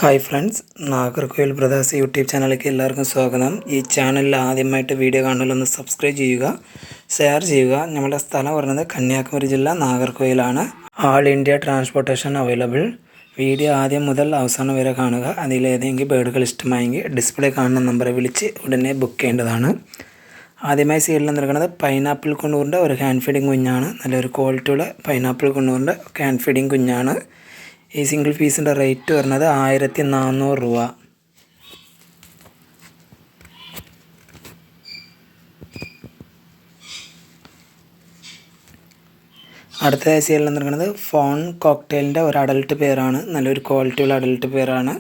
Hi friends, Nagercoil brothers YouTube ചാനലിലേക്ക് എല്ലാവർക്കും സ്വാഗതം. ഈ ചാനലിൽ ആദ്യമായിട്ട് വീഡിയോ കാണുന്നതിലൊന്ന് സബ്സ്ക്രൈബ് ചെയ്യുക, ഷെയർ ചെയ്യുക. നമ്മുടെ സ്ഥലം പറയുന്നത് കന്യാകുമാരി ജില്ല നാഗർകോയിലാണ്. ആൾ ഇന്ത്യ ട്രാൻസ്പോർട്ടേഷൻ അവൈലബിൾ. വീഡിയോ ആദ്യം മുതൽ അവസാനം വരെ കാണുക. അതിലേതെങ്കിലും ബേഡുകൾ ഇഷ്ടമായെങ്കിൽ ഡിസ്പ്ലേ കാണുന്ന നമ്പറെ വിളിച്ച് ഉടനെ ബുക്ക് ചെയ്യേണ്ടതാണ്. ആദ്യമായി സീഡിൽ നിൽക്കുന്നത് പൈനാപ്പിൾ കുണ്ണൂറിൻ്റെ ഒരു ഹാൻഡ് ഫീഡിങ് കുഞ്ഞാണ്. നല്ലൊരു ക്വാളിറ്റിയുള്ള പൈനാപ്പിൾ കുണ്ണൂറിൻ്റെ ഹാൻഡ് ഫീഡിങ് കുഞ്ഞാണ്. ഈ സിംഗിൾ പീസിൻ്റെ റേറ്റ് വരുന്നത് 1400 രൂപ. അടുത്ത സീരിയൽ നിൽക്കുന്നത് ഫോൺ കോക്ടെയിലിൻ്റെ ഒരു അഡൽട്ട് പെയറാണ്. നല്ലൊരു ക്വാളിറ്റിയുള്ള അഡൽട്ട് പെയറാണ്.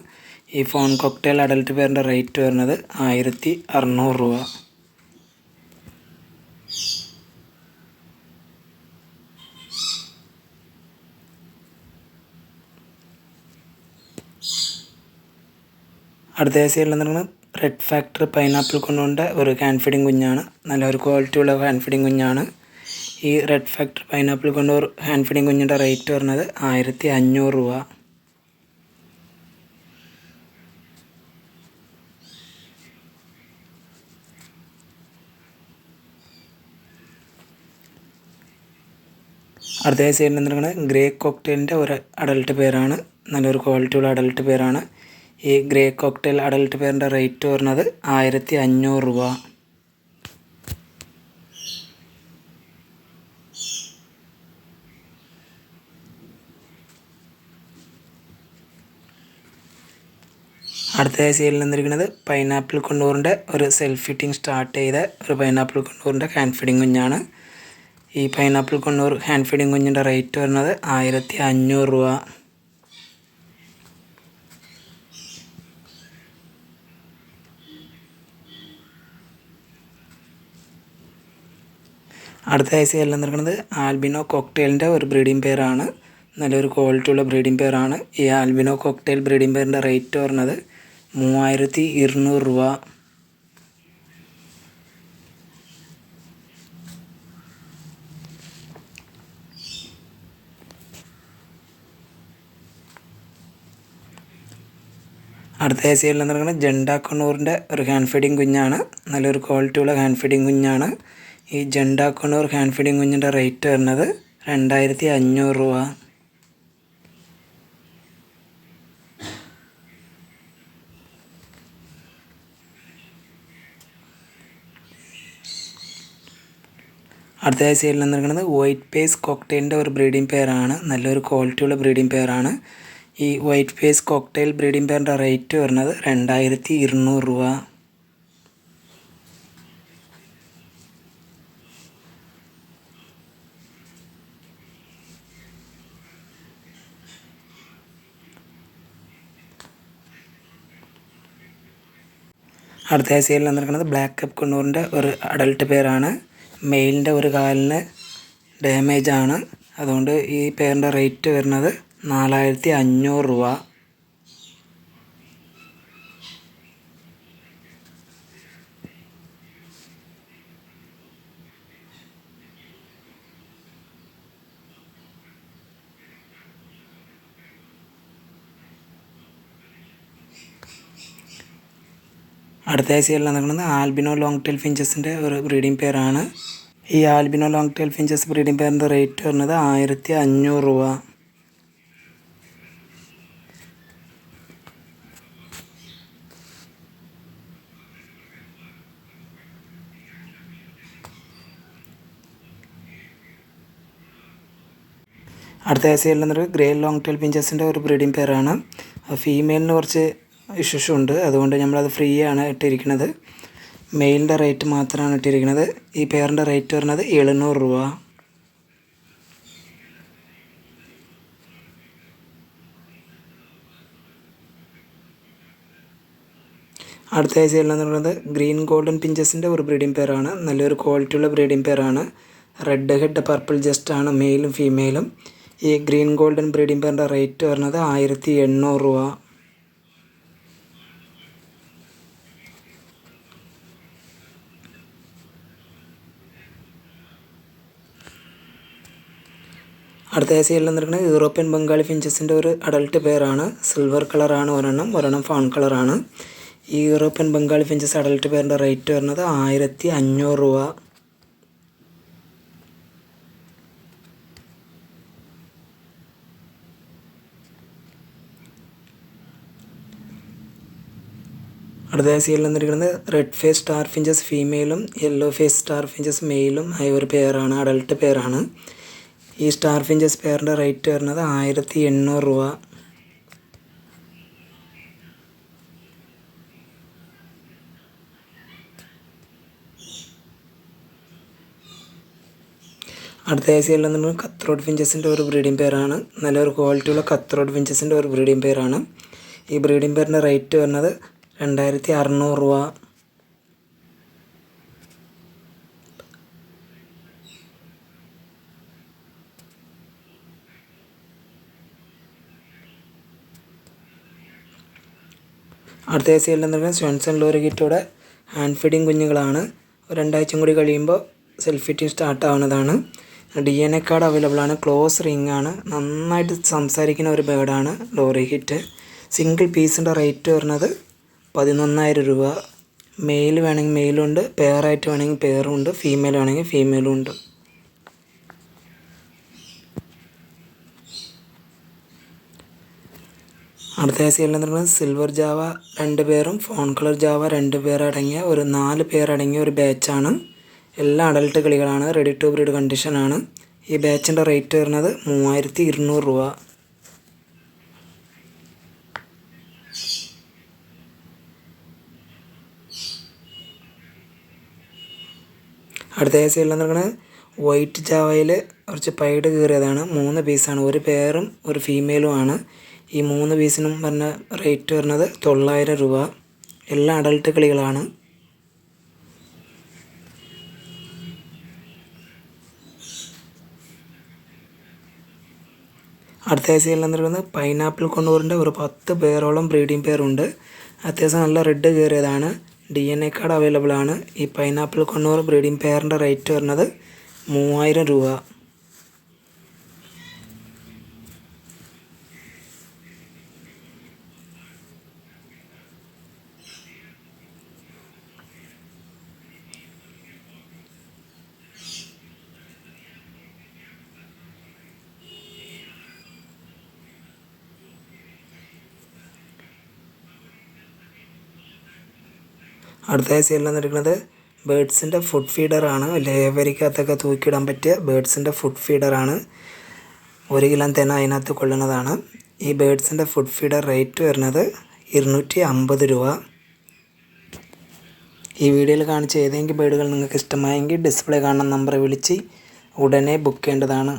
ഈ ഫോൺ കോക്ടെയിൽ അഡൽട്ട് പെയറിൻ്റെ റേറ്റ് വരുന്നത് 1600 രൂപ. അടുത്ത സീരിയൽ നിൽക്കുന്നത് റെഡ് ഫാക്ടറി പൈനാപ്പിൾ കൊണ്ടുകൊണ്ട് ഒരു ഹാൻഡ് ഫീഡിങ് കുഞ്ഞാണ്. നല്ലൊരു ക്വാളിറ്റിയുള്ള ഹാൻഡ് ഫീഡിങ് കുഞ്ഞാണ്. ഈ റെഡ് ഫാക്ടറി പൈനാപ്പിൾ കൊണ്ട് ഒരു ഹാൻഡ് ഫീഡിങ് കുഞ്ഞിൻ്റെ റേറ്റ് വരുന്നത് 1500 രൂപ. അടുത്ത സൈഡിൽ നിന്നിരിക്കുന്നത് ഗ്രേ കോക്ടെയിലിൻ്റെ ഒരു അഡൽട്ട് പെയറാണ്. നല്ലൊരു ക്വാളിറ്റിയുള്ള അഡൽട്ട് പെയറാണ്. ഈ ഗ്രേ കോക്ടെയിൽ അഡൽട്ട് പെയറിൻ്റെ റേറ്റ് വരുന്നത് 1500 രൂപ. അടുത്ത സീരിയൽ നിന്നിരിക്കുന്നത് പൈനാപ്പിൾ കൊണ്ടൂറിൻ്റെ ഒരു സെൽഫ് ഫിറ്റിംഗ് സ്റ്റാർട്ട് ചെയ്ത ഒരു പൈനാപ്പിൾ കൊണ്ടൂറിൻ്റെ ഹാൻഡ് ഫീഡിങ് കുഞ്ഞാണ്. ഈ പൈനാപ്പിൾ കൊണ്ടൂർ ഹാൻഡ് ഫീഡിങ് കുഞ്ഞിൻ്റെ റേറ്റ് വരുന്നത് 1500 രൂപ. അടുത്ത സീരിയൽ നിന്നിരിക്കുന്നത് ആൽബിനോ കോക്ടെയിലിൻ്റെ ഒരു ബ്രീഡിംഗ് പെയറാണ്. നല്ലൊരു ക്വാളിറ്റിയുള്ള ബ്രീഡിംഗ് പെയറാണ്. ഈ ആൽബിനോ കോക്ടെയിൽ ബ്രീഡിംഗ് പെയറിൻ്റെ റേറ്റ് വരുന്നത് 3200 രൂപ. അടുത്ത സീരിയൽ നിന്നിരിക്കുന്നത് ജണ്ട കണ്ണൂറിൻ്റെ ഒരു ഹാൻഡ് ഫീഡിങ് കുഞ്ഞാണ്. നല്ലൊരു ക്വാളിറ്റിയുള്ള ഹാൻഡ് ഫീഡിങ് കുഞ്ഞാണ്. ഈ ജണ്ട കണ്ണൂർ ഹാൻഡ് ഫീഡിങ് കുഞ്ഞിൻ്റെ റേറ്റ് വരുന്നത് 2500 രൂപ. അടുത്ത സീരിയൽ നിന്നിരിക്കുന്നത് വൈറ്റ് പേസ് കോക്ടെയിലിൻ്റെ ഒരു ബ്രീഡിംഗ് പെയറാണ്. നല്ലൊരു ക്വാളിറ്റിയുള്ള ബ്രീഡിംഗ് പെയറാണ്. ഈ വൈറ്റ് പേസ് കോക്ടെയിൽ ബ്രീഡിംഗ് പെയറിൻ്റെ റേറ്റ് വരുന്നത് 2200 രൂപ. അടുത്ത സീരിയൽ നിന്നിരിക്കുന്നത് ബ്ലാക്ക് കപ്പ് കുണ്ണൂറിൻ്റെ ഒരു അഡൽട്ട് പെയറാണ്. മെയിലിൻ്റെ ഒരു കാലിന് ഡാമേജ് ആണ്. അതുകൊണ്ട് ഈ പെയറിൻ്റെ റേറ്റ് വരുന്നത് 4500 രൂപ. അടുത്ത സീരിയൽ നടക്കുന്നത് ആൽബിനോ ലോങ് ടെയിൽ ഫിഞ്ചസിൻ്റെ ഒരു ബ്രീഡിംഗ് പെയറാണ്. ഈ albino long tail finches breeding പെയറിൻ്റെ റേറ്റ് വരുന്നത് 1500 രൂപ. അടുത്ത സീരിയൽ നടക്കുന്നത് ഗ്രേ ലോങ് ടെയിൽ ഫിഞ്ചസിൻ്റെ ഒരു ബ്രീഡിംഗ് പെയറാണ്. ഫീമെയിലിന് കുറച്ച് ഇഷ്യൂസ് ഉണ്ട്, അതുകൊണ്ട് നമ്മളത് ഫ്രീ ആണ് ഇട്ടിരിക്കുന്നത്. മെയിലിൻ്റെ റേറ്റ് മാത്രമാണ് ഇട്ടിരിക്കുന്നത്. ഈ പെയറിൻ്റെ റേറ്റ് വരുന്നത് 700 രൂപ. അടുത്ത സൈഡിൽ എന്ന് പറയുന്നത് ഗ്രീൻ ഗോൾഡൻ പിഞ്ചസിൻ്റെ ഒരു ബ്രീഡിംഗ് പെയറാണ്. നല്ലൊരു ക്വാളിറ്റിയുള്ള ബ്രീഡിംഗ് പെയറാണ്. റെഡ് ഹെഡ് പർപ്പിൾ ജസ്റ്റ് ആണ് മെയിലും ഫീമെയിലും. ഈ ഗ്രീൻ ഗോൾഡൻ ബ്രീഡിംഗ് പെയറിൻ്റെ റേറ്റ് വരുന്നത് 1800 രൂപ. അടുത്ത സൈഡിൽ നിന്നിരിക്കുന്നത് യൂറോപ്യൻ ബംഗാളി ഫിഞ്ചസിൻ്റെ ഒരു അഡൽട്ട് പെയറാണ്. സിൽവർ കളറാണ് ഒരെണ്ണം ഫൗൺ കളറാണ്. ഈ യൂറോപ്യൻ ബംഗാളി ഫിഞ്ചസ് അഡൽട്ട് പെയറിൻ്റെ റേറ്റ് വരുന്നത് 1500 രൂപ. അടുത്ത സൈഡിൽ നിന്നിരിക്കുന്നത് റെഡ് ഫേസ് സ്റ്റാർ ഫിഞ്ചസ് ഫീമെയിലും യെല്ലോ ഫേസ് സ്റ്റാർ ഫിഞ്ചസ് മെയിലും ആയ ഒരു പെയറാണ്, അഡൽട്ട് പെയറാണ്. ഈ സ്റ്റാർ ഫിഞ്ചസ് പെയറിൻ്റെ റേറ്റ് വരുന്നത് 1800 രൂപ. അടുത്ത സൈഡിൽ നിന്ന് കത്രോഡ് ഫിഞ്ചസിൻ്റെ ഒരു ബ്രീഡിംഗ് പെയറാണ്. നല്ലൊരു ക്വാളിറ്റിയുള്ള കത്രോഡ് ഫിഞ്ചസിൻ്റെ ഒരു ബ്രീഡിംഗ് പെയറാണ്. ഈ ബ്രീഡിംഗ് പെയറിൻ്റെ റേറ്റ് വരുന്നത് 2600 രൂപ. അടുത്ത സൈഡിൽ നിന്നിരിക്കുന്നത് സ്വൻസൺ ലോറിഗിറ്റോടെ ഹാൻഡ് ഫീഡിങ് കുഞ്ഞുങ്ങളാണ്. 2 ആഴ്ചയും കൂടി കഴിയുമ്പോൾ സെൽഫ് ഫീഡിങ് സ്റ്റാർട്ട് ആവുന്നതാണ്. DNA കാർഡ് അവൈലബിൾ ആണ്. ക്ലോസ് റിംഗ് ആണ്. നന്നായിട്ട് സംസാരിക്കുന്ന ഒരു ബേർഡാണ് ലോറിഗിറ്റ്. സിംഗിൾ പീസിൻ്റെ റേറ്റ് വരുന്നത് 11,000 രൂപ. മെയിൽ വേണമെങ്കിൽ മെയിലുണ്ട്, പെയറായിട്ട് വേണമെങ്കിൽ പെയറും ഉണ്ട്, ഫീമെയിൽ വേണമെങ്കിൽ ഫീമെയിലും ഉണ്ട്. അടുത്ത സൈഡിൽ നിന്നിരിക്കുന്നത് സിൽവർ ജാവ 2 പേരും ഫോൺ കളർ ജാവ 2 പേർ അടങ്ങിയ ഒരു 4 പേർ അടങ്ങിയ ഒരു ബാച്ചാണ്. എല്ലാ അഡൽട്ട് കിളികളാണ്. റെഡി ടു ബ്രീഡ് കണ്ടീഷനാണ്. ഈ ബാച്ചിൻ്റെ റേറ്റ് വരുന്നത് 3200 രൂപ. അടുത്ത സൈഡിൽ നിന്നിരിക്കുന്നത് വൈറ്റ് ജാവയിൽ കുറച്ച് പൈഡ് കയറിയതാണ്. 3 പീസാണ്. ഒരു പെയറും ഒരു ഫീമെയിലും ആണ്. ഈ 3 പീസിനും പറഞ്ഞ റേറ്റ് വരുന്നത് 900 രൂപ. എല്ലാ അഡൽട്ട് കിളികളാണ്. അടുത്ത സൈഡിൽ നിന്നിരിക്കുന്നത് പൈനാപ്പിൾ കൊണ്ടൂറിൻ്റെ ഒരു 10 പേരോളം ബ്രീഡിംഗ് പെയറുണ്ട്. അത്യാവശ്യം നല്ല റെഡ് കയറിയതാണ്. DNA കാർഡ് അവൈലബിൾ ആണ്. ഈ പൈനാപ്പിൾ കൊണ്ടൂർ ബ്രീഡിംഗ് പെയറിൻ്റെ റേറ്റ് വരുന്നത് 3000 രൂപ. അടുത്ത സൈഡിൽ നിന്നിരിക്കുന്നത് ബേഡ്സിൻ്റെ ഫുഡ് ഫീഡറാണ്. ലേവരിക്കകത്തൊക്കെ തൂക്കിയിടാൻ പറ്റിയ ബേഡ്സിൻ്റെ ഫുഡ് ഫീഡറാണ്. 1 കിലോ തന്നെ അതിനകത്ത് കൊള്ളുന്നതാണ്. ഈ ബേഡ്സിൻ്റെ ഫുഡ് ഫീഡർ റേറ്റ് വരുന്നത് 250 രൂപ. ഈ വീഡിയോയിൽ കാണിച്ച ഏതെങ്കിലും ബേഡുകൾ നിങ്ങൾക്ക് ഇഷ്ടമായെങ്കിൽ ഡിസ്പ്ലേ കാണുന്ന നമ്പറെ വിളിച്ച് ഉടനെ ബുക്ക് ചെയ്യേണ്ടതാണ്.